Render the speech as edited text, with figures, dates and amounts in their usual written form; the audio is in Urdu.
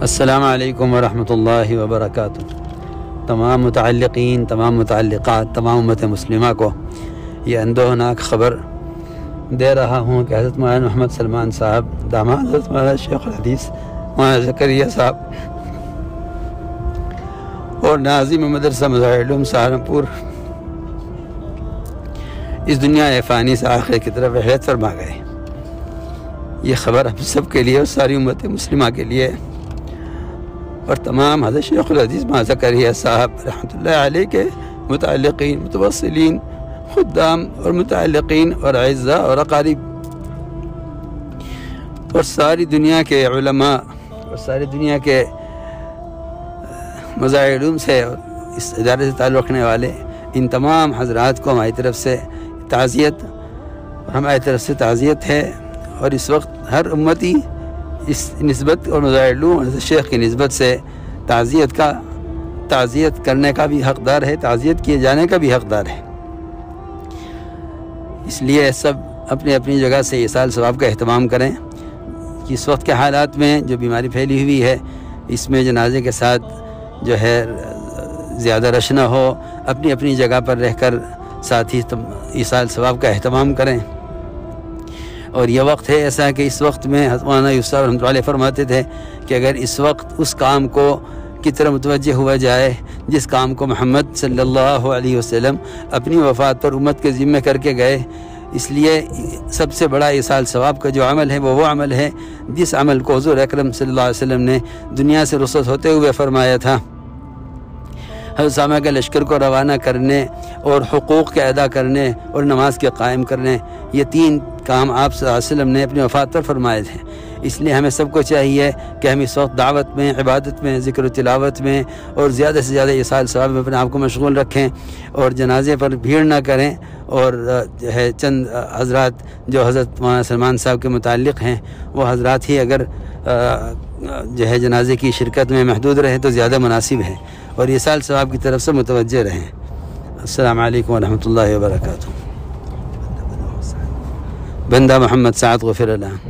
السلام علیکم ورحمۃ اللہ وبرکاتہ۔ تمام متعلقین، تمام متعلقات، تمام امت مسلمہ کو یہ اندوہناک خبر دے رہا ہوں کہ حضرت مولانا محمد سلمان صاحب داماد حضرت مولانا شیخ الحدیث مولانا زکریا صاحب اور ناظم مدرسہ مظاہر العلوم سہارنپور اس دنیا فانی سے آخر کی طرف رحلت فرما گئے۔ یہ خبر ہم سب کے لیے اور ساری امت مسلمہ کے لیے اور تمام حضرت شیخ الحدیث مولانا زکریا صاحب رحمۃ اللہ علیہ کے متعلقین، متوسلین، خدام اور متعلقین اور اعزاء اور اقارب اور ساری دنیا کے علماء اور ساری دنیا کے مظاہر علوم سے اور اس ادارے سے تعلق رکھنے والے ان تمام حضرات کو ہماری طرف سے تعزیت اور ہماری طرف سے تعزیت ہے۔ اور اس وقت ہر امتی اس نسبت اور مظاہر علوم اور شیخ کی نسبت سے تعزیت کرنے کا بھی حقدار ہے، تعزیت کیے جانے کا بھی حقدار ہے۔ اس لیے سب اپنی اپنی جگہ سے ایصال ثواب کا اہتمام کریں کہ اس وقت کے حالات میں جو بیماری پھیلی ہوئی ہے اس میں جنازے کے ساتھ جو ہے زیادہ رش نہ ہو، اپنی اپنی جگہ پر رہ کر ساتھ ہی ایصال ثواب کا اہتمام کریں۔ اور یہ وقت ہے ایسا کہ اس وقت میں حضرت مولانا یوسف صاحب رحمۃ اللہ علیہ فرماتے تھے کہ اگر اس وقت اس کام کو کی طرف متوجہ ہوا جائے جس کام کو محمد صلی اللہ علیہ وسلم اپنی وفات پر امت کے ذمہ کر کے گئے، اس لیے سب سے بڑا ایصال ثواب کا جو عمل ہے وہ عمل ہے جس عمل کو حضور اکرم صلی اللہ علیہ وسلم نے دنیا سے رخصت ہوتے ہوئے فرمایا تھا۔ حضرت اسامہ کے لشکر کو روانہ کرنے اور حقوق کے ادا کرنے اور نماز کے قائم کرنے، یہ تین کام آپ صلی اللہ علیہ وسلم نے اپنی وفات پر فرمائے تھے۔ اس لیے ہمیں سب کو چاہیے کہ ہم اس وقت دعوت میں، عبادت میں، ذکر و تلاوت میں اور زیادہ سے زیادہ ایصال ثواب میں اپنے آپ کو مشغول رکھیں اور جنازے پر بھیڑ نہ کریں۔ اور جو ہے چند حضرات جو حضرت مولانا سلمان صاحب کے متعلق ہیں وہ حضرات ہی اگر جو ہے جنازے کی شرکت میں محدود رہیں تو زیادہ مناسب ہے اور ایصال ثواب کی طرف سے متوجہ رہیں۔ السلام علیکم ورحمۃ اللہ وبرکاتہ۔ بندہ محمد سعد غفر اللہ۔